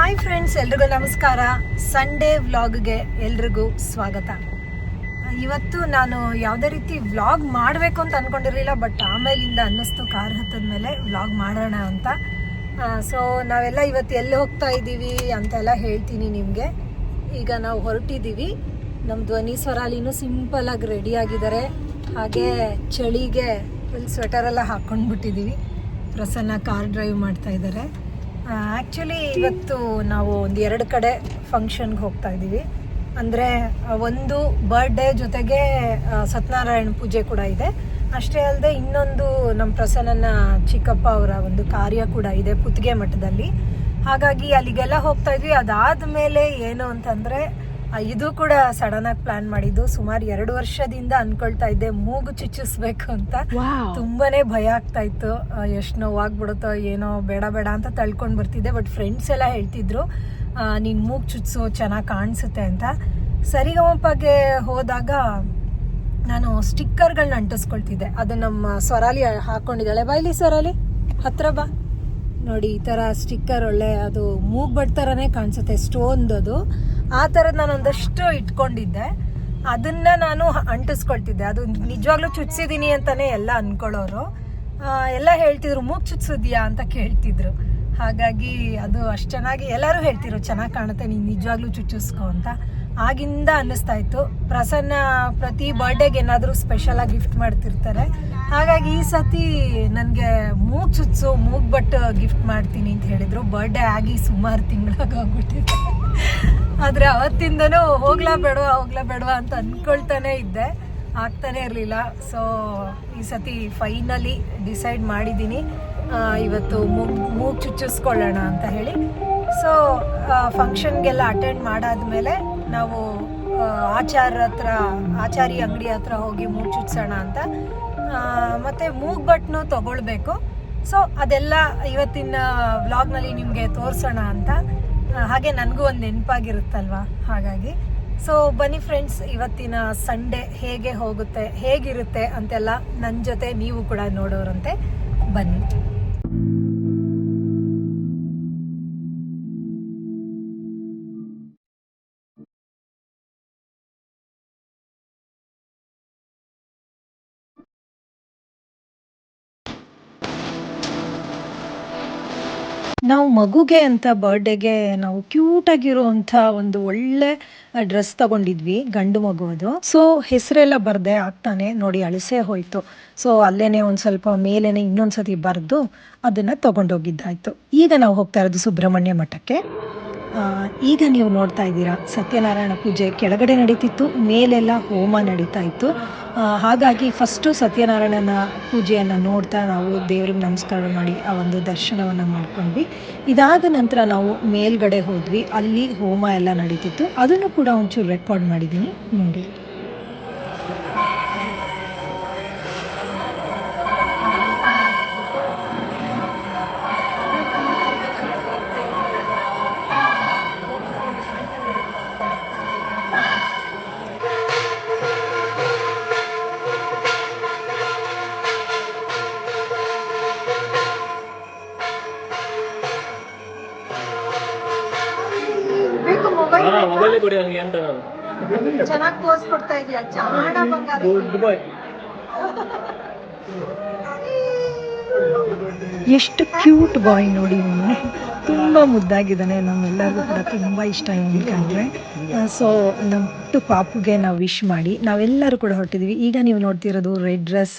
Hi friends, ಎಲ್ರಿಗೂ ನಮಸ್ಕಾರ. Sunday ವ್ಲಾಗ್ಗೆ ಎಲ್ರಿಗೂ ಸ್ವಾಗತ. ಇವತ್ತು ನಾನು ಯಾವುದೇ ರೀತಿ ವ್ಲಾಗ್ ಮಾಡಬೇಕು ಅಂತ ಅಂದ್ಕೊಂಡಿರಲಿಲ್ಲ, ಬಟ್ ಆಮೇಲಿಂದ ಅನ್ನಿಸ್ತು ಕಾರ್ ಹತ್ತದ ಮೇಲೆ ವ್ಲಾಗ್ ಮಾಡೋಣ ಅಂತ. ಸೊ ನಾವೆಲ್ಲ ಇವತ್ತು ಎಲ್ಲಿ ಹೋಗ್ತಾ ಇದ್ದೀವಿ ಅಂತೆಲ್ಲ ಹೇಳ್ತೀನಿ ನಿಮಗೆ. ಈಗ ನಾವು ಹೊರಟಿದ್ದೀವಿ. ನಮ್ಮ ಧ್ವನಿ ಸ್ವರಾಲಿನೂ ಸಿಂಪಲಾಗಿ ರೆಡಿ ಆಗಿದ್ದಾರೆ. ಹಾಗೆ ಚಳಿಗೆ ಫುಲ್ ಸ್ವೆಟರೆಲ್ಲ ಹಾಕ್ಕೊಂಡ್ಬಿಟ್ಟಿದ್ದೀವಿ. ಪ್ರಸನ್ನ ಕಾರ್ ಡ್ರೈವ್ ಮಾಡ್ತಾ ಇದ್ದಾರೆ. ಆ್ಯಕ್ಚುಲಿ ಇವತ್ತು ನಾವು ಒಂದು 2 ಕಡೆ ಫಂಕ್ಷನ್ಗೆ ಹೋಗ್ತಾ ಇದ್ದೀವಿ. ಅಂದರೆ ಒಂದು ಬರ್ಡೇ ಜೊತೆಗೆ ಸತ್ಯನಾರಾಯಣ ಪೂಜೆ ಕೂಡ ಇದೆ. ಅಷ್ಟೇ ಅಲ್ಲದೆ ಇನ್ನೊಂದು ನಮ್ಮ ಪ್ರಸನ್ನನ ಚಿಕ್ಕಪ್ಪ ಅವರ ಒಂದು ಕಾರ್ಯ ಕೂಡ ಇದೆ ಪುತ್ತಿಗೆ ಮಠದಲ್ಲಿ. ಹಾಗಾಗಿ ಅಲ್ಲಿಗೆಲ್ಲ ಹೋಗ್ತಾ ಇದ್ವಿ. ಅದಾದಮೇಲೆ ಏನು ಅಂತಂದರೆ ಇದು ಕೂಡ ಸಡನ್ನಾಗಿ ಪ್ಲಾನ್ ಮಾಡಿದ್ದು. ಸುಮಾರು 2 ವರ್ಷದಿಂದ ಅನ್ಕೊಳ್ತಾ ಇದ್ದೆ ಮೂಗು ಚುಚ್ಚಿಸ್ಬೇಕು ಅಂತ. ತುಂಬಾನೇ ಭಯ ಆಗ್ತಾ ಇತ್ತು, ಎಷ್ಟು ನೋವಾಗ್ಬಿಡುತ್ತೋ ಏನೋ, ಬೇಡ ಬೇಡ ಅಂತ ತಳ್ಕೊಂಡು ಬರ್ತಿದ್ದೆ. ಬಟ್ ಫ್ರೆಂಡ್ಸ್ ಎಲ್ಲ ಹೇಳ್ತಿದ್ರು ನೀನು ಮೂಗು ಚುಚ್ಚಿಸು, ಚೆನ್ನಾಗಿ ಕಾಣಿಸುತ್ತೆ ಅಂತ. ಸರಿಗಮಪಗೆ ಹೋದಾಗ ನಾನು ಸ್ಟಿಕ್ಕರ್ಗಳನ್ನ ಅಂಟಿಸ್ಕೊಳ್ತಿದ್ದೆ. ಅದು ನಮ್ಮ ಸ್ವರಾಲಿ ಹಾಕೊಂಡಿದ್ದಾಳೆ. ಬಾಯ್ಲಿ ಸ್ವರಾಲಿ, ಹತ್ರ ಬಾ. ನೋಡಿ, ಈ ಥರ ಸ್ಟಿಕ್ಕರ್ ಒಳ್ಳೆ ಅದು ಮೂಗ್ ಬಟ್ ಥರನೇ ಕಾಣಿಸುತ್ತೆ, ಸ್ಟೋನ್ದು. ಆ ಥರದ್ದು ನಾನು ಒಂದಷ್ಟು ಇಟ್ಕೊಂಡಿದ್ದೆ. ಅದನ್ನ ನಾನು ಅಂಟಿಸ್ಕೊಳ್ತಿದ್ದೆ. ಅದು ನಿಜವಾಗ್ಲೂ ಚುಚ್ಚಿದ್ದೀನಿ ಅಂತಾನೆ ಎಲ್ಲ ಅನ್ಕೊಳ್ಳೋರು. ಎಲ್ಲ ಹೇಳ್ತಿದ್ರು ಮೂಗ್ ಚುಚ್ಸಿದ್ಯಾ ಅಂತ ಕೇಳ್ತಿದ್ರು. ಹಾಗಾಗಿ ಅದು ಅಷ್ಟು ಚೆನ್ನಾಗಿ ಎಲ್ಲರೂ ಹೇಳ್ತಿದ್ರು ಚೆನ್ನಾಗಿ ಕಾಣುತ್ತೆ, ನೀನು ನಿಜವಾಗ್ಲೂ ಚುಚ್ಚಿಸ್ಕೊ ಅಂತ. ಆಗಿಂದ ಅನ್ನಿಸ್ತಾ ಇತ್ತು. ಪ್ರಸನ್ನ ಪ್ರತಿ ಬರ್ಡೇಗೆ ಏನಾದರೂ ಸ್ಪೆಷಲಾಗಿ ಗಿಫ್ಟ್ ಮಾಡ್ತಿರ್ತಾರೆ. ಹಾಗಾಗಿ ಈ ಸತಿ ನನಗೆ ಮೂಗ್ ಚುಚ್ಚು, ಮೂಗ್ ಬಟ್ ಗಿಫ್ಟ್ ಮಾಡ್ತೀನಿ ಅಂತ ಹೇಳಿದ್ರು. ಬರ್ಡೇ ಆಗಿ ಸುಮಾರು ತಿಂಗಳಾಗೋಗ್ಬಿಟ್ಟಿದೆ. ಆದರೆ ಅವತ್ತಿಂದನೂ ಹೋಗ್ಲಾ ಬೇಡವಾ ಅಂತ ಅಂದ್ಕೊಳ್ತಾನೆ ಇದ್ದೆ, ಆಗ್ತಾನೆ ಇರಲಿಲ್ಲ. ಸೊ ಈ ಸತಿ ಫೈನಲಿ ಡಿಸೈಡ್ ಮಾಡಿದ್ದೀನಿ, ಇವತ್ತು ಮೂಗ್ ಚುಚ್ಚಿಸ್ಕೊಳ್ಳೋಣ ಅಂತ ಹೇಳಿ. ಸೊ ಫಂಕ್ಷನ್ಗೆಲ್ಲ ಅಟೆಂಡ್ ಮಾಡಾದ್ಮೇಲೆ ನಾವು ಆಚಾರಿ ಅಂಗಡಿ ಹತ್ರ ಹೋಗಿ ಮೂಗ್ ಚುಚ್ಸೋಣ ಅಂತ. ಮತ್ತು ಮೂಗ್ ಬಟ್ನು ತಗೊಳ್ಬೇಕು. ಸೊ ಅದೆಲ್ಲ ಇವತ್ತಿನ ವ್ಲಾಗ್ನಲ್ಲಿ ನಿಮಗೆ ತೋರಿಸೋಣ ಅಂತ. ಹಾಗೆ ನನಗೂ ಒಂದು ನೆನಪಾಗಿರುತ್ತಲ್ವ, ಹಾಗಾಗಿ. ಸೊ ಬನ್ನಿ ಫ್ರೆಂಡ್ಸ್, ಇವತ್ತಿನ ಸಂಡೇ ಹೇಗೆ ಹೋಗುತ್ತೆ, ಹೇಗಿರುತ್ತೆ ಅಂತೆಲ್ಲ ನನ್ನ ಜೊತೆ ನೀವು ಕೂಡ ನೋಡೋರಂತೆ. ಬನ್ನಿ. ನಾವು ಮಗುಗೆ ಅಂತ ಬರ್ಡೇಗೆ ನಾವು ಕ್ಯೂಟಾಗಿರುವಂಥ ಒಂದು ಒಳ್ಳೆ ಡ್ರೆಸ್ ತಗೊಂಡಿದ್ವಿ, ಗಂಡು ಮಗು ಅದು. ಸೊ ಹೆಸರೆಲ್ಲ ಬರದೆ ಆಗ್ತಾನೆ ನೋಡಿ ಅಳಿಸೇ ಹೋಯಿತು. ಸೊ ಅಲ್ಲೇನೆ ಒಂದು ಸ್ವಲ್ಪ ಮೇಲೇನೆ ಇನ್ನೊಂದ್ಸತಿ ಬರೆದು ಅದನ್ನು ತಗೊಂಡೋಗಿದ್ದಾಯಿತು. ಈಗ ನಾವು ಹೋಗ್ತಾ ಇರೋದು ಸುಬ್ರಹ್ಮಣ್ಯ ಮಠಕ್ಕೆ. ಈಗ ನೀವು ನೋಡ್ತಾ ಇದ್ದೀರಾ, ಸತ್ಯನಾರಾಯಣ ಪೂಜೆ ಕೆಳಗಡೆ ನಡೀತಿತ್ತು, ಮೇಲೆಲ್ಲ ಹೋಮ ನಡೀತಾ ಇತ್ತು. ಹಾಗಾಗಿ ಫಸ್ಟು ಸತ್ಯನಾರಾಯಣನ ಪೂಜೆಯನ್ನು ನೋಡ್ತಾ ನಾವು ದೇವ್ರಿಗೆ ನಮಸ್ಕಾರ ಮಾಡಿ ಆ ಒಂದು ದರ್ಶನವನ್ನು ಮಾಡ್ಕೊಂಡ್ವಿ. ಇದಾದ ನಂತರ ನಾವು ಮೇಲ್ಗಡೆ ಹೋದ್ವಿ, ಅಲ್ಲಿ ಹೋಮ ಎಲ್ಲ ನಡೀತಿತ್ತು. ಅದನ್ನು ಕೂಡ ಒಂಚೂರು ರೆಕಾರ್ಡ್ ಮಾಡಿದ್ದೀನಿ ನೋಡಿ. ಚೆನ್ನಾಗಿ ಪೋಸ್ ಕೊಡ್ತಾ ಇದೀಯ, ಚಾಣ ಬಂಗಾರ. ಎಷ್ಟು ಕ್ಯೂಟ್ ಬಾಯ್ ನೋಡಿ, ಇವನು ತುಂಬ ಮುದ್ದಾಗಿದ್ದಾನೆ. ನಮ್ಮೆಲ್ಲರಿಗೂ ಕೂಡ ತುಂಬ ಇಷ್ಟ ಇವನು ಕಂಡ್ರೆ. ಸೊ ನಮ್ಮ ಪುಟ್ಟು ಪಾಪುಗೆ ನಾವು ವಿಶ್ ಮಾಡಿ ನಾವೆಲ್ಲರೂ ಕೂಡ ಹೊರಟಿದ್ವಿ. ಈಗ ನೀವು ನೋಡ್ತಿರೋದು ರೆಡ್ ಡ್ರೆಸ್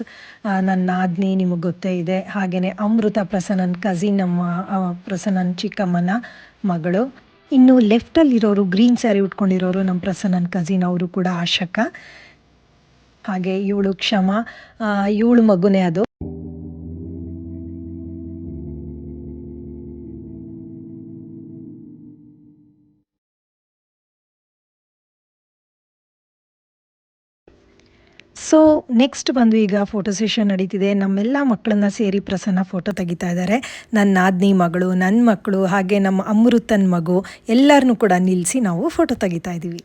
ನನ್ನ ನಾದ್ನಿ, ನಿಮಗೆ ಗೊತ್ತೇ ಇದೆ. ಹಾಗೆಯೇ ಅಮೃತ, ಪ್ರಸನ್ನನ ಕಸಿನ್, ನಮ್ಮ ಪ್ರಸನ್ನನ ಚಿಕ್ಕಮ್ಮನ ಮಗಳು. ಇನ್ನು ಲೆಫ್ಟಲ್ಲಿರೋರು ಗ್ರೀನ್ ಸ್ಯಾರಿ ಉಟ್ಕೊಂಡಿರೋರು ನಮ್ಮ ಪ್ರಸನ್ನನ ಕಸಿನ್, ಅವರು ಕೂಡ ಆಶಕ. ಹಾಗೆ ಇವಳು ಕ್ಷಮ, ಇವಳು ಮಗುನೇ ಅದು. ಸೊ ನೆಕ್ಸ್ಟ್ ಬಂದು ಈಗ ಫೋಟೋ ಸೆಷನ್ ನಡೀತಿದೆ. ನಮ್ಮೆಲ್ಲ ಮಕ್ಕಳನ್ನ ಸೇರಿ ಪ್ರಸನ್ನ ಫೋಟೋ ತೆಗಿತಾ ಇದ್ದಾರೆ. ನನ್ನ ನಾದ್ನಿ ಮಗಳು, ನನ್ನ ಮಕ್ಕಳು, ಹಾಗೆ ನಮ್ಮ ಅಮೃತನ ಮಗು ಎಲ್ಲರನ್ನೂ ಕೂಡ ನಿಲ್ಲಿಸಿ ನಾವು ಫೋಟೋ ತೆಗಿತಾ ಇದ್ದೀವಿ.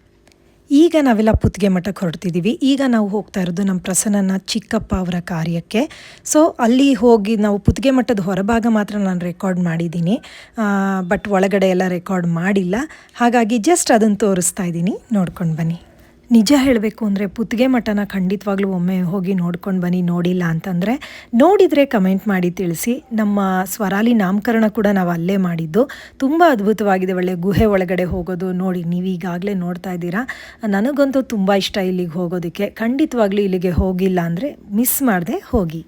ಈಗ ನಾವೆಲ್ಲ ಪುತ್ತಿಗೆ ಮಠಕ್ಕೆ ಹೊರಡ್ತಿದ್ದೀವಿ. ಈಗ ನಾವು ಹೋಗ್ತಾ ಇರೋದು ನಮ್ಮ ಪ್ರಸನ್ನನ ಚಿಕ್ಕಪ್ಪ ಅವರ ಕಾರ್ಯಕ್ಕೆ. ಸೊ ಅಲ್ಲಿ ಹೋಗಿ ನಾವು ಪುತ್ತಿಗೆ ಮಠದ ಹೊರಭಾಗ ಮಾತ್ರ ನಾನು ರೆಕಾರ್ಡ್ ಮಾಡಿದ್ದೀನಿ, ಬಟ್ ಒಳಗಡೆ ಎಲ್ಲ ರೆಕಾರ್ಡ್ ಮಾಡಿಲ್ಲ. ಹಾಗಾಗಿ ಜಸ್ಟ್ ಅದನ್ನು ತೋರಿಸ್ತಾ ಇದ್ದೀನಿ, ನೋಡ್ಕೊಂಡು ಬನ್ನಿ. ನಿಜ ಹೇಳಬೇಕು ಅಂದರೆ ಪುತ್ತಿಗೆ ಮಠನ ಖಂಡಿತವಾಗ್ಲೂ ಒಮ್ಮೆ ಹೋಗಿ ನೋಡ್ಕೊಂಡು ಬನ್ನಿ, ನೋಡಿಲ್ಲ ಅಂತಂದರೆ. ನೋಡಿದರೆ ಕಮೆಂಟ್ ಮಾಡಿ ತಿಳಿಸಿ. ನಮ್ಮ ಸ್ವರಾಲಿ ನಾಮಕರಣ ಕೂಡ ನಾವು ಅಲ್ಲೇ ಮಾಡಿದ್ದು. ತುಂಬ ಅದ್ಭುತವಾಗಿದೆ, ಒಳ್ಳೆ ಗುಹೆ ಒಳಗಡೆ ಹೋಗೋದು ನೋಡಿ. ನೀವು ಈಗಾಗಲೇ ನೋಡ್ತಾ ಇದ್ದೀರಾ. ನನಗಂತೂ ತುಂಬ ಇಷ್ಟ ಇಲ್ಲಿಗೆ ಹೋಗೋದಕ್ಕೆ. ಖಂಡಿತವಾಗ್ಲೂ ಇಲ್ಲಿಗೆ ಹೋಗಿಲ್ಲ ಅಂದರೆ ಮಿಸ್ ಮಾಡದೆ ಹೋಗಿ.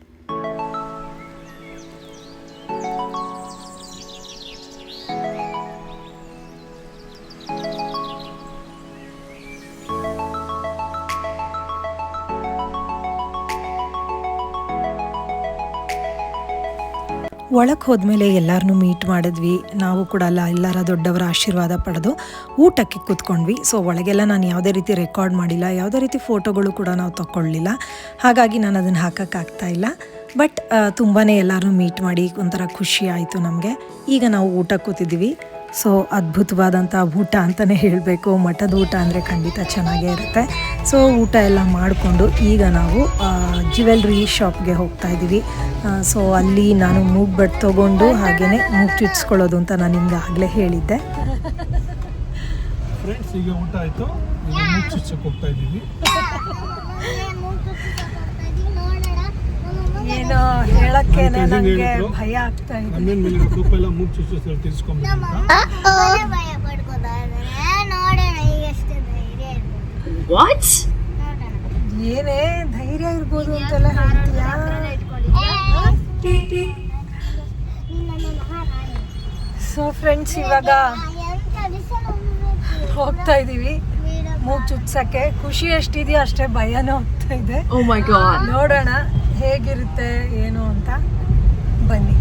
ಒಳಗೆ ಹೋದ್ಮೇಲೆ ಎಲ್ಲರನ್ನೂ ಮೀಟ್ ಮಾಡಿದ್ವಿ. ನಾವು ಕೂಡ ಎಲ್ಲರ ದೊಡ್ಡವರ ಆಶೀರ್ವಾದ ಪಡೆದು ಊಟಕ್ಕೆ ಕೂತ್ಕೊಂಡ್ವಿ. ಸೊ ಒಳಗೆಲ್ಲ ನಾನು ಯಾವುದೇ ರೀತಿ ರೆಕಾರ್ಡ್ ಮಾಡಿಲ್ಲ, ಯಾವುದೇ ರೀತಿ ಫೋಟೋಗಳು ಕೂಡ ನಾವು ತಗೊಳ್ಳಿಲ್ಲ. ಹಾಗಾಗಿ ನಾನು ಅದನ್ನು ಹಾಕೋಕ್ಕಾಗ್ತಾ ಇಲ್ಲ. ಬಟ್ ತುಂಬಾ ಎಲ್ಲರನ್ನೂ ಮೀಟ್ ಮಾಡಿ ಒಂಥರ ಖುಷಿ ಆಯಿತು ನಮಗೆ. ಈಗ ನಾವು ಊಟಕ್ಕೆ ಕೂತಿದ್ದೀವಿ. ಸೊ ಅದ್ಭುತವಾದಂಥ ಊಟ ಅಂತಲೇ ಹೇಳಬೇಕು. ಮಠದ ಊಟ ಅಂದರೆ ಖಂಡಿತ ಚೆನ್ನಾಗೇ ಇರುತ್ತೆ. ಸೊ ಊಟ ಎಲ್ಲ ಮಾಡಿಕೊಂಡು ಈಗ ನಾವು ಜ್ಯುವೆಲ್ರಿ ಶಾಪ್ಗೆ ಹೋಗ್ತಾ ಇದ್ದೀವಿ. ಸೊ ಅಲ್ಲಿ ನಾನು ಮೂಗ್ಬಟ್ಟು ತೊಗೊಂಡು ಹಾಗೆಯೇ ಮೂಗು ಚುಚ್ಚಿಸ್ಕೊಳ್ಳೋದು ಅಂತ ನಾನು ನಿಮ್ಗೆ ಆಗಲೇ ಹೇಳಿದ್ದೆ. ಫ್ರೆಂಡ್ಸ್, ಈಗ ಊಟ ಆಯಿತು, ಮೂಗು ಚುಚ್ಚಕ್ಕೆ ಹೋಗ್ತಾ ಇದ್ದೀವಿ. ಏನೋ ಹೇಳಕ್ಕೆ ನನಗೆ ಭಯ ಆಗ್ತಾ ಇದೆ. ಮೂಗು ಚುಚ್ಚು ತಿರ್ಸ್ಕೊಂಡ್ಬಿಟ್ಟು ಏನೇ ಧೈರ್ಯ ಇರ್ಬೋದು ಅಂತೆಲ್ಲ ಹೇಳ್ತೀಯಾ? ಸೊ ಫ್ರೆಂಡ್ಸ್, ಇವಾಗ ಹೋಗ್ತಾ ಇದೀವಿ ಮೂಗು ಚುಚ್ಚಕ್ಕೆ. ಖುಷಿ ಎಷ್ಟಿದೆಯೋ ಅಷ್ಟೇ ಭಯನೂ ಹೋಗ್ತಾ ಇದೆ. ನೋಡೋಣ ಹೇಗಿರುತ್ತೆ ಏನು ಅಂತ. ಬನ್ನಿ.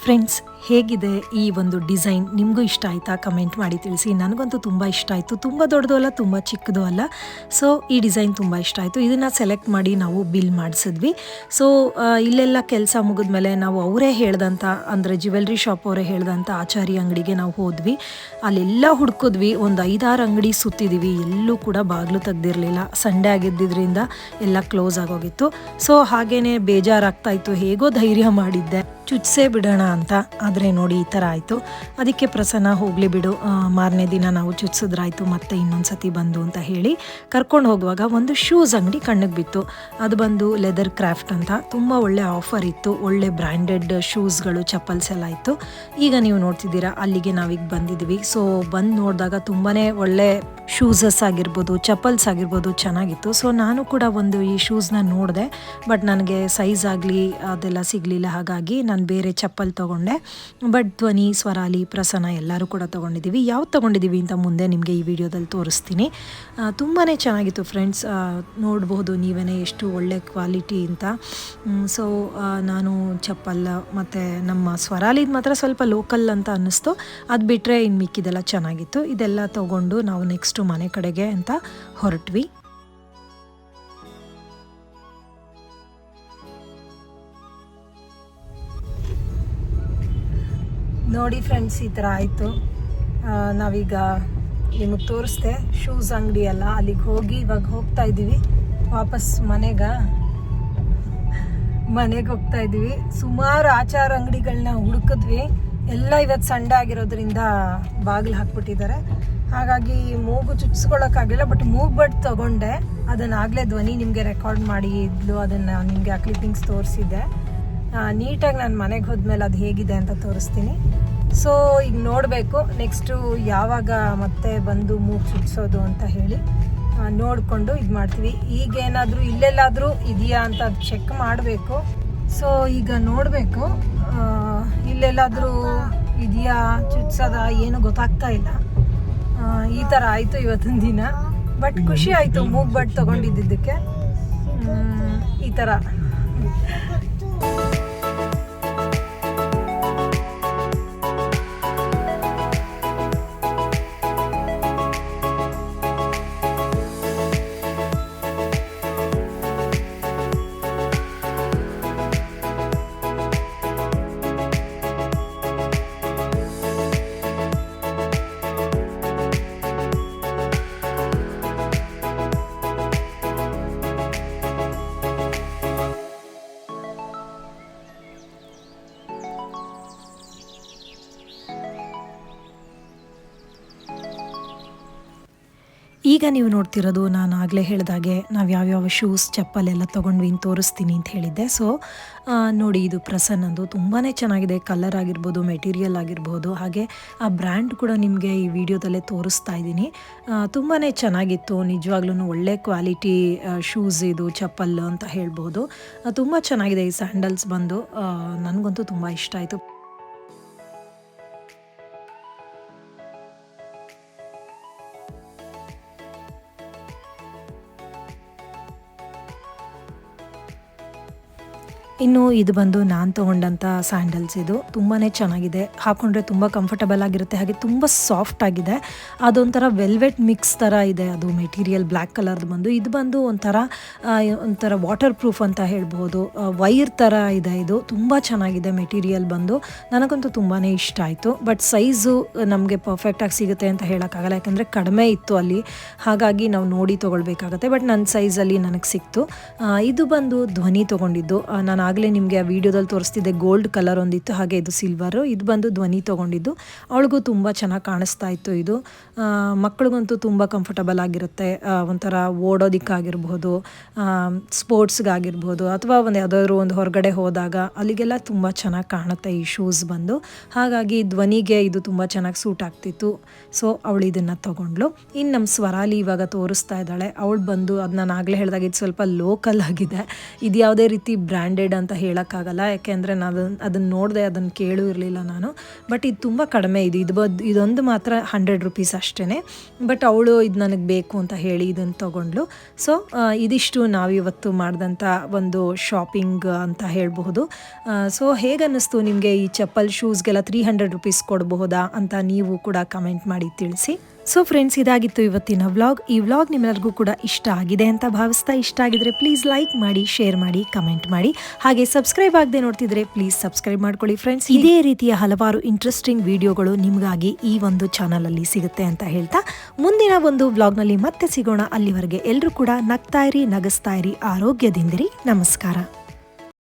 ಫ್ರೆಂಡ್ಸ್, ಹೇಗಿದೆ ಈ ಒಂದು ಡಿಸೈನ್? ನಿಮಗೂ ಇಷ್ಟ ಆಯಿತಾ? ಕಮೆಂಟ್ ಮಾಡಿ ತಿಳಿಸಿ. ನನಗಂತೂ ತುಂಬ ಇಷ್ಟ ಆಯಿತು. ತುಂಬ ದೊಡ್ಡದು ಅಲ್ಲ, ತುಂಬ ಚಿಕ್ಕದು ಅಲ್ಲ. ಸೊ ಈ ಡಿಸೈನ್ ತುಂಬ ಇಷ್ಟ ಆಯಿತು. ಇದನ್ನು ಸೆಲೆಕ್ಟ್ ಮಾಡಿ ನಾವು ಬಿಲ್ ಮಾಡಿಸಿದ್ವಿ. ಸೊ ಇಲ್ಲೆಲ್ಲ ಕೆಲಸ ಮುಗಿದ್ಮೇಲೆ ನಾವು ಅವರೇ ಹೇಳ್ದಂಥ, ಅಂದರೆ ಜ್ಯುವೆಲ್ರಿ ಶಾಪ್ ಅವರೇ ಹೇಳ್ದಂಥ ಆಚಾರಿ ಅಂಗಡಿಗೆ ನಾವು ಹೋದ್ವಿ. ಅಲ್ಲೆಲ್ಲ ಹುಡ್ಕಿದ್ವಿ, ಒಂದು 5-6 ಅಂಗಡಿ ಸುತ್ತಿದ್ದೀವಿ. ಎಲ್ಲೂ ಕೂಡ ಬಾಗಿಲು ತೆಗ್ದಿರಲಿಲ್ಲ. ಸಂಡೇ ಆಗಿದ್ದರಿಂದ ಎಲ್ಲ ಕ್ಲೋಸ್ ಆಗೋಗಿತ್ತು. ಸೊ ಹಾಗೇ ಬೇಜಾರಾಗ್ತಾಯಿತ್ತು. ಹೇಗೋ ಧೈರ್ಯ ಮಾಡಿದ್ದೆ, ಚುಚ್ಸೇ ಬಿಡೋಣ ಅಂತ. ಆದರೆ ನೋಡಿ ಈ ಥರ ಆಯಿತು. ಅದಕ್ಕೆ ಪ್ರಸನ್ನ ಹೋಗಲಿ ಬಿಡು, ಮಾರನೇ ದಿನ ನಾವು ಚುಚ್ಸಿದ್ರಾಯ್ತು ಮತ್ತೆ ಇನ್ನೊಂದು ಸತಿ ಬಂದು ಅಂತ ಹೇಳಿ ಕರ್ಕೊಂಡು ಹೋಗುವಾಗ ಒಂದು ಶೂಸ್ ಅಂಗಡಿ ಕಣ್ಣಿಗೆ ಬಿತ್ತು. ಅದು ಬಂದು ಲೆದರ್ ಕ್ರಾಫ್ಟ್ ಅಂತ, ತುಂಬ ಒಳ್ಳೆ ಆಫರ್ ಇತ್ತು, ಒಳ್ಳೆ ಬ್ರ್ಯಾಂಡೆಡ್ ಶೂಸ್ಗಳು ಚಪ್ಪಲ್ಸ್ ಎಲ್ಲ ಇತ್ತು. ಈಗ ನೀವು ನೋಡ್ತಿದ್ದೀರಾ ಅಲ್ಲಿಗೆ ನಾವೀಗ ಬಂದಿದ್ದೀವಿ. ಸೊ ಬಂದು ನೋಡಿದಾಗ ತುಂಬಾ ಒಳ್ಳೆ ಶೂಸಸ್ ಆಗಿರ್ಬೋದು, ಚಪ್ಪಲ್ಸ್ ಆಗಿರ್ಬೋದು ಚೆನ್ನಾಗಿತ್ತು. ಸೊ ನಾನು ಕೂಡ ಒಂದು ಈ ಶೂಸ್ನ ನೋಡಿದೆ, ಬಟ್ ನನಗೆ ಸೈಜ್ ಆಗಲಿ ಅದೆಲ್ಲ ಸಿಗಲಿಲ್ಲ, ಹಾಗಾಗಿ ನಾನು ಬೇರೆ ಚಪ್ಪಲ್ ತೊಗೊಂಡೆ. ಬಟ್ ಧ್ವನಿ, ಸ್ವರಾಲಿ, ಪ್ರಸನ್ನ ಎಲ್ಲರೂ ಕೂಡ ತೊಗೊಂಡಿದ್ದೀವಿ. ಯಾವ್ದು ತೊಗೊಂಡಿದ್ದೀವಿ ಅಂತ ಮುಂದೆ ನಿಮಗೆ ಈ ವಿಡಿಯೋದಲ್ಲಿ ತೋರಿಸ್ತೀನಿ. ತುಂಬಾ ಚೆನ್ನಾಗಿತ್ತು ಫ್ರೆಂಡ್ಸ್, ನೋಡ್ಬೋದು ನೀವೇ ಎಷ್ಟು ಒಳ್ಳೆ ಕ್ವಾಲಿಟಿ ಅಂತ. ಸೊ ನಾನು ಚಪ್ಪಲ್ ಮತ್ತು ನಮ್ಮ ಸ್ವರಾಲಿದು ಮಾತ್ರ ಸ್ವಲ್ಪ ಲೋಕಲ್ ಅಂತ ಅನ್ನಿಸ್ತು, ಅದು ಬಿಟ್ಟರೆ ಇನ್ನು ಮಿಕ್ಕಿದೆಲ್ಲ ಚೆನ್ನಾಗಿತ್ತು. ಇದೆಲ್ಲ ತೊಗೊಂಡು ನಾವು ನೆಕ್ಸ್ಟು ಮನೆ ಕಡೆಗೆ ಅಂತ ಹೊರಟ್ವಿ. ನೋಡಿ ಫ್ರೆಂಡ್ಸ್, ಈ ಥರ ಆಯಿತು. ನಾವೀಗ ನಿಮಗೆ ತೋರಿಸ್ದೆ ಶೂಸ್ ಅಂಗಡಿ ಎಲ್ಲ, ಅಲ್ಲಿಗೆ ಹೋಗಿ ಇವಾಗ ಹೋಗ್ತಾ ಇದ್ದೀವಿ ವಾಪಸ್ ಮನೆಗೆ ಹೋಗ್ತಾ ಇದ್ದೀವಿ. ಸುಮಾರು ಆಚಾರ ಅಂಗಡಿಗಳನ್ನ ಹುಡುಕಿದ್ವಿ, ಎಲ್ಲ ಇವತ್ತು ಸಂಡೆ ಆಗಿರೋದ್ರಿಂದ ಬಾಗಿಲು ಹಾಕ್ಬಿಟ್ಟಿದ್ದಾರೆ. ಹಾಗಾಗಿ ಮೂಗು ಚುಚ್ಚಿಸ್ಕೊಳ್ಳೋಕ್ಕಾಗಲಿಲ್ಲ, ಬಟ್ ಮೂಗು ಬಟ್ ತೊಗೊಂಡೆ. ಅದನ್ನಾಗಲೇ ಧ್ವನಿ ನಿಮಗೆ ರೆಕಾರ್ಡ್ ಮಾಡಿ ಇದ್ಲು, ಅದನ್ನು ನಿಮಗೆ ಆ ಕ್ಲಿಪ್ಪಿಂಗ್ಸ್ ತೋರಿಸಿದ್ದೆ. ನೀಟಾಗಿ ನಾನು ಮನೆಗೆ ಹೋದ್ಮೇಲೆ ಅದು ಹೇಗಿದೆ ಅಂತ ತೋರಿಸ್ತೀನಿ. ಸೊ ಈಗ ನೋಡಬೇಕು ನೆಕ್ಸ್ಟು ಯಾವಾಗ ಮತ್ತೆ ಬಂದು ಮೂಗು ಚುಚ್ಚಿಸೋದು ಅಂತ ಹೇಳಿ ನೋಡಿಕೊಂಡು ಇದು ಮಾಡ್ತೀವಿ. ಈಗೇನಾದರೂ ಇಲ್ಲೆಲ್ಲಾದರೂ ಇದೆಯಾ ಅಂತ ಅದು ಚೆಕ್ ಮಾಡಬೇಕು. ಸೊ ಈಗ ನೋಡಬೇಕು ಇಲ್ಲೆಲ್ಲಾದರೂ ಇದೆಯಾ ಚುಚ್ಸೋದ ಏನು ಗೊತ್ತಾಗ್ತಾ ಇಲ್ಲ. ಈ ಥರ ಆಯಿತು ಇವತ್ತಿನ ದಿನ, ಬಟ್ ಖುಷಿ ಆಯಿತು ಮೂಗು ಬಟ್ ತೊಗೊಂಡಿದ್ದಕ್ಕೆ. ಈ ಥರ ಈಗ ನೀವು ನೋಡ್ತಿರೋದು ನಾನು ಆಗಲೇ ಹೇಳಿದಾಗೆ ನಾವು ಯಾವ್ಯಾವ ಶೂಸ್ ಚಪ್ಪಲೆಲ್ಲ ತೊಗೊಂಡ್ವಿ ಅಂತ ತೋರಿಸ್ತೀನಿ ಅಂತ ಹೇಳಿದ್ದೆ. ಸೊ ನೋಡಿ, ಇದು ಪ್ರಸನ್ನಂದು ತುಂಬಾ ಚೆನ್ನಾಗಿದೆ, ಕಲರ್ ಆಗಿರ್ಬೋದು, ಮೆಟೀರಿಯಲ್ ಆಗಿರ್ಬೋದು, ಹಾಗೆ ಆ ಬ್ರ್ಯಾಂಡ್ ಕೂಡ ನಿಮಗೆ ಈ ವಿಡಿಯೋದಲ್ಲೇ ತೋರಿಸ್ತಾ ಇದ್ದೀನಿ. ತುಂಬಾ ಚೆನ್ನಾಗಿತ್ತು, ನಿಜವಾಗ್ಲೂ ಒಳ್ಳೆ ಕ್ವಾಲಿಟಿ ಶೂಸ್ ಇದು, ಚಪ್ಪಲ್ ಅಂತ ಹೇಳ್ಬೋದು. ತುಂಬ ಚೆನ್ನಾಗಿದೆ ಈ ಸ್ಯಾಂಡಲ್ಸ್ ಬಂದು, ನನಗಂತೂ ತುಂಬ ಇಷ್ಟ ಆಯಿತು. ಇನ್ನು ಇದು ಬಂದು ನಾನು ತೊಗೊಂಡಂಥ ಸ್ಯಾಂಡಲ್ಸ್, ಇದು ತುಂಬಾ ಚೆನ್ನಾಗಿದೆ, ಹಾಕೊಂಡ್ರೆ ತುಂಬ ಕಂಫರ್ಟಬಲ್ ಆಗಿರುತ್ತೆ, ಹಾಗೆ ತುಂಬ ಸಾಫ್ಟ್ ಆಗಿದೆ. ಅದೊಂಥರ ವೆಲ್ವೆಟ್ ಮಿಕ್ಸ್ ಥರ ಇದೆ ಅದು ಮೆಟೀರಿಯಲ್, ಬ್ಲ್ಯಾಕ್ ಕಲರ್ದು ಬಂದು. ಇದು ಬಂದು ಒಂಥರ ವಾಟರ್ ಪ್ರೂಫ್ ಅಂತ ಹೇಳ್ಬೋದು, ವೈರ್ ಥರ ಇದೆ. ಇದು ತುಂಬ ಚೆನ್ನಾಗಿದೆ ಮೆಟೀರಿಯಲ್ ಬಂದು, ನನಗಂತೂ ತುಂಬಾ ಇಷ್ಟ ಆಯಿತು. ಬಟ್ ಸೈಜು ನಮಗೆ ಪರ್ಫೆಕ್ಟಾಗಿ ಸಿಗುತ್ತೆ ಅಂತ ಹೇಳೋಕ್ಕಾಗಲ್ಲ, ಯಾಕಂದರೆ ಕಡಿಮೆ ಇತ್ತು ಅಲ್ಲಿ, ಹಾಗಾಗಿ ನಾವು ನೋಡಿ ತೊಗೊಳ್ಬೇಕಾಗತ್ತೆ. ಬಟ್ ನನ್ನ ಸೈಜಲ್ಲಿ ನನಗೆ ಸಿಕ್ತು. ಇದು ಬಂದು ಧ್ವನಿ ತೊಗೊಂಡಿದ್ದು, ನಾನು ಆಗಲೇ ನಿಮಗೆ ಆ ವಿಡಿಯೋದಲ್ಲಿ ತೋರಿಸ್ತಿದ್ದೆ, ಗೋಲ್ಡ್ ಕಲರ್ ಒಂದಿತ್ತು, ಹಾಗೆ ಇದು ಸಿಲ್ವರು. ಇದು ಬಂದು ಧ್ವನಿ ತೊಗೊಂಡಿದ್ದು, ಅವಳಿಗೂ ತುಂಬ ಚೆನ್ನಾಗಿ ಕಾಣಿಸ್ತಾ ಇತ್ತು. ಇದು ಮಕ್ಕಳಿಗಂತೂ ತುಂಬ ಕಂಫರ್ಟಬಲ್ ಆಗಿರುತ್ತೆ, ಒಂಥರ ಓಡೋದಕ್ಕಾಗಿರ್ಬೋದು, ಸ್ಪೋರ್ಟ್ಸ್ಗಾಗಿರ್ಬೋದು, ಅಥವಾ ಯಾವುದಾದ್ರೂ ಒಂದು ಹೊರಗಡೆ ಹೋದಾಗ ಅಲ್ಲಿಗೆಲ್ಲ ತುಂಬ ಚೆನ್ನಾಗಿ ಕಾಣುತ್ತೆ ಈ ಶೂಸ್ ಬಂದು. ಹಾಗಾಗಿ ಧ್ವನಿಗೆ ಇದು ತುಂಬ ಚೆನ್ನಾಗಿ ಸೂಟ್ ಆಗ್ತಿತ್ತು. ಸೊ ಅವಳು ಇದನ್ನು ತೊಗೊಂಡ್ಳು. ಇನ್ನು ನಮ್ಮ ಸ್ವರಾಲಿ ಇವಾಗ ತೋರಿಸ್ತಾ ಇದ್ದಾಳೆ, ಅವಳು ಬಂದು ಅದು ನಾನು ಆಗಲೇ ಹೇಳಿದಾಗ ಇದು ಸ್ವಲ್ಪ ಲೋಕಲ್ ಆಗಿದೆ, ಇದು ಯಾವುದೇ ರೀತಿ ಬ್ರ್ಯಾಂಡೆಡ್ ಅಂತ ಹೇಳೋಕ್ಕಾಗಲ್ಲ, ಯಾಕೆಂದರೆ ನಾನು ಅದನ್ನು ನೋಡಿದೆ, ಅದನ್ನು ಕೇಳೂ ಇರಲಿಲ್ಲ ನಾನು. ಬಟ್ ಇದು ತುಂಬ ಕಡಿಮೆ ಇದೆ, ಇದೊಂದು ಮಾತ್ರ 100 ರೂಪೀಸ್ ಅಷ್ಟೇ. ಬಟ್ ಅವಳು ಇದು ನನಗೆ ಬೇಕು ಅಂತ ಹೇಳಿ ಇದನ್ನು ತೊಗೊಂಡ್ಳು. ಸೊ ಇದಿಷ್ಟು ನಾವಿವತ್ತು ಮಾಡಿದಂಥ ಒಂದು ಶಾಪಿಂಗ್ ಅಂತ ಹೇಳಬಹುದು. ಸೊ ಹೇಗನ್ನಿಸ್ತು ನಿಮಗೆ ಈ ಚಪ್ಪಲ್ ಶೂಸ್ಗೆಲ್ಲ 300 ರೂಪೀಸ್ ಕೊಡಬಹುದಾ ಅಂತ ನೀವು ಕೂಡ ಕಮೆಂಟ್ ಮಾಡಿ ತಿಳಿಸಿ. ಸೊ ಫ್ರೆಂಡ್ಸ್, ಇದಾಗಿತ್ತು ಇವತ್ತಿನ ವ್ಲಾಗ್. ಈ ವ್ಲಾಗ್ ನಿಮ್ಮೆಲ್ಲರಿಗೂ ಕೂಡ ಇಷ್ಟ ಆಗಿದೆ ಅಂತ ಭಾವಿಸ್ತಾ, ಇಷ್ಟ ಆಗಿದ್ರೆ ಪ್ಲೀಸ್ ಲೈಕ್ ಮಾಡಿ, ಶೇರ್ ಮಾಡಿ, ಕಮೆಂಟ್ ಮಾಡಿ, ಹಾಗೆ ಸಬ್ಸ್ಕ್ರೈಬ್ ಆಗದೆ ನೋಡ್ತಿದ್ರೆ ಪ್ಲೀಸ್ ಸಬ್ಸ್ಕ್ರೈಬ್ ಮಾಡ್ಕೊಳ್ಳಿ ಫ್ರೆಂಡ್ಸ್. ಇದೇ ರೀತಿಯ ಹಲವಾರು ಇಂಟ್ರೆಸ್ಟಿಂಗ್ ವಿಡಿಯೋಗಳು ನಿಮಗಾಗಿ ಈ ಒಂದು ಚಾನಲಲ್ಲಿ ಸಿಗುತ್ತೆ ಅಂತ ಹೇಳ್ತಾ, ಮುಂದಿನ ಒಂದು ವ್ಲಾಗ್ನಲ್ಲಿ ಮತ್ತೆ ಸಿಗೋಣ. ಅಲ್ಲಿವರೆಗೆ ಎಲ್ಲರೂ ಕೂಡ ನಗ್ತಾ ಇರಿ, ನಗಿಸ್ತಾ ಇರಿ, ಆರೋಗ್ಯದಿಂದಿರಿ. ನಮಸ್ಕಾರ.